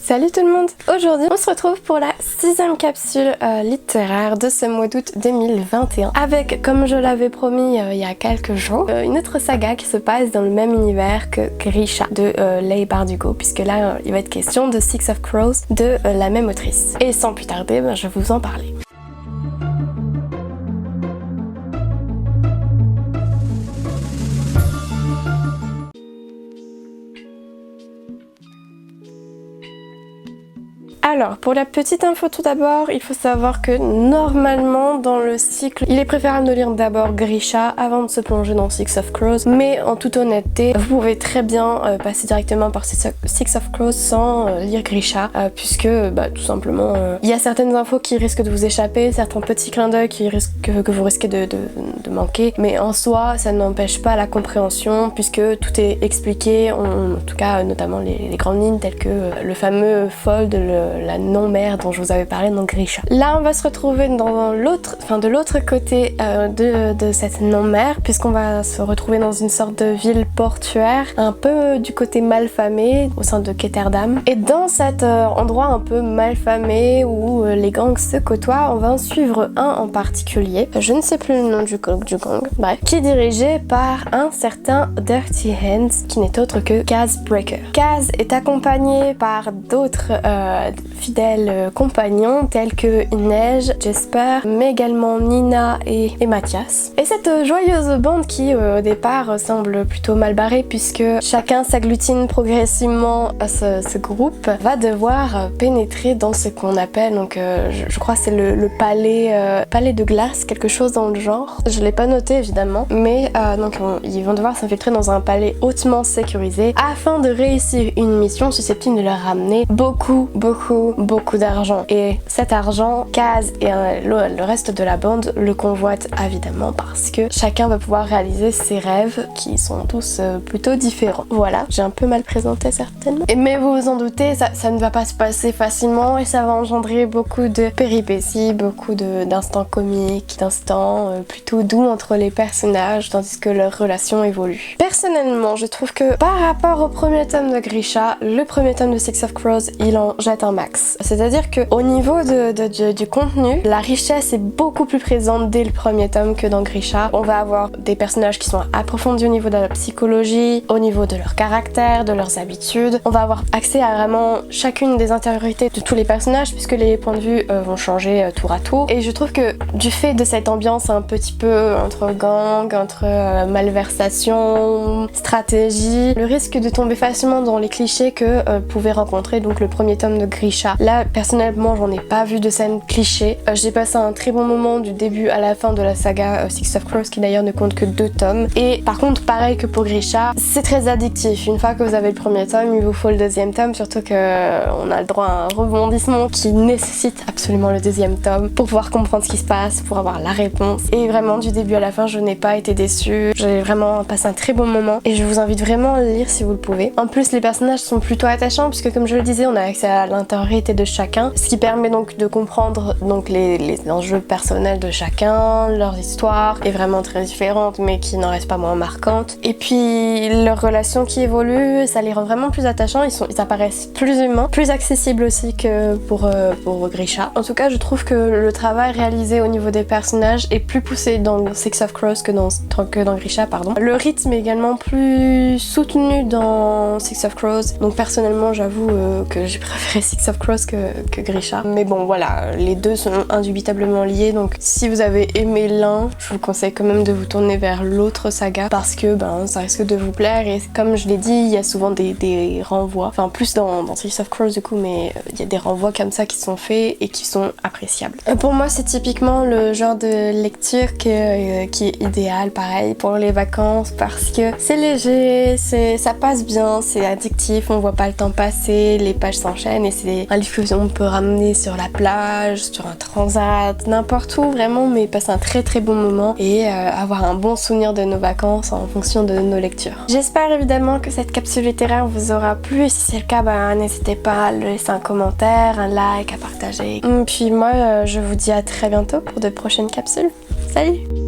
Salut tout le monde! Aujourd'hui on se retrouve pour la 6e capsule littéraire de ce mois d'août 2021 avec, comme je l'avais promis il y a quelques jours, une autre saga qui se passe dans le même univers que Grisha de Leigh Bardugo, puisque là il va être question de Six of Crows de la même autrice. Et sans plus tarder, je vais vous en parler. Alors, pour la petite info tout d'abord, il faut savoir que normalement dans le cycle, il est préférable de lire d'abord Grisha avant de se plonger dans Six of Crows, mais en toute honnêteté, vous pouvez très bien passer directement par Six of Crows sans lire Grisha, puisque tout simplement, il y a certaines infos qui risquent de vous échapper, certains petits clins d'œil que vous risquez de manquer, mais en soi, ça n'empêche pas la compréhension, puisque tout est expliqué, en tout cas notamment les grandes lignes telles que le fameux fold, la non-mère dont je vous avais parlé dans Grisha. Là, on va se retrouver dans de l'autre côté de cette non-mère, puisqu'on va se retrouver dans une sorte de ville portuaire, un peu du côté malfamé, au sein de Ketterdam. Et dans cet endroit un peu malfamé où les gangs se côtoient, on va en suivre un en particulier, je ne sais plus le nom du gang, bref, qui est dirigé par un certain Dirty Hands, qui n'est autre que Kaz Breaker. Kaz est accompagné par d'autres fidèles compagnons tels que Inej, Jesper, mais également Nina et Mathias. Et cette joyeuse bande qui au départ semble plutôt mal barrée puisque chacun s'agglutine progressivement à ce groupe, va devoir pénétrer dans ce qu'on appelle, donc je crois c'est le palais de glace, quelque chose dans le genre. Je l'ai pas noté évidemment, mais donc ils vont devoir s'infiltrer dans un palais hautement sécurisé afin de réussir une mission susceptible de leur ramener beaucoup d'argent. Et cet argent, Kaz et le reste de la bande le convoitent évidemment parce que chacun va pouvoir réaliser ses rêves qui sont tous plutôt différents. Voilà, j'ai un peu mal présenté certainement. Mais vous vous en doutez, ça ne va pas se passer facilement et ça va engendrer beaucoup de péripéties, beaucoup d'instants comiques, d'instants plutôt doux entre les personnages tandis que leur relation évolue. Personnellement, je trouve que par rapport au premier tome de Grisha, le premier tome de Six of Crows, il en jette un max. C'est-à-dire que au niveau du contenu, la richesse est beaucoup plus présente dès le premier tome que dans Grisha. On va avoir des personnages qui sont approfondis au niveau de la psychologie, au niveau de leur caractère, de leurs habitudes. On va avoir accès à vraiment chacune des intériorités de tous les personnages puisque les points de vue vont changer tour à tour. Et je trouve que du fait de cette ambiance un petit peu entre gang, entre malversation, stratégie, le risque de tomber facilement dans les clichés que pouvait rencontrer donc le premier tome de Grisha. Là, personnellement, j'en ai pas vu de scène cliché. J'ai passé un très bon moment du début à la fin de la saga Six of Crows, qui d'ailleurs ne compte que 2 tomes. Et par contre, pareil que pour Grisha, c'est très addictif. Une fois que vous avez le premier tome, il vous faut le deuxième tome, surtout que on a le droit à un rebondissement qui nécessite absolument le deuxième tome pour pouvoir comprendre ce qui se passe, pour avoir la réponse. Et vraiment, du début à la fin, je n'ai pas été déçue. J'ai vraiment passé un très bon moment et je vous invite vraiment à le lire si vous le pouvez. En plus, les personnages sont plutôt attachants puisque, comme je le disais, on a accès à l'intériorité de chacun, ce qui permet donc de comprendre donc les enjeux personnels de chacun, leur histoire est vraiment très différente mais qui n'en reste pas moins marquante. Et puis leurs relations qui évoluent, ça les rend vraiment plus attachants, ils apparaissent plus humains, plus accessibles aussi que pour Grisha. En tout cas, je trouve que le travail réalisé au niveau des personnages est plus poussé dans Six of Crows que dans Grisha, pardon. Le rythme est également plus soutenu dans Six of Crows, donc personnellement j'avoue que j'ai préféré Six of Crows que Grisha. Mais bon voilà, les deux sont indubitablement liés, donc si vous avez aimé l'un, je vous conseille quand même de vous tourner vers l'autre saga parce que ça risque de vous plaire et comme je l'ai dit, il y a souvent des renvois, enfin plus dans Six of Crows du coup, mais il y a des renvois comme ça qui sont faits et qui sont appréciables. Pour moi, c'est typiquement le genre de lecture qui est idéal, pareil, pour les vacances parce que c'est léger, ça passe bien, c'est addictif, on voit pas le temps passer, les pages s'enchaînent et c'est un livre que on peut ramener sur la plage, sur un transat, n'importe où vraiment, mais passer un très bon moment et avoir un bon souvenir de nos vacances en fonction de nos lectures. J'espère évidemment que cette capsule littéraire vous aura plu. Si c'est le cas, n'hésitez pas à laisser un commentaire, un like, à partager. Puis moi, je vous dis à très bientôt pour de prochaines capsules. Salut!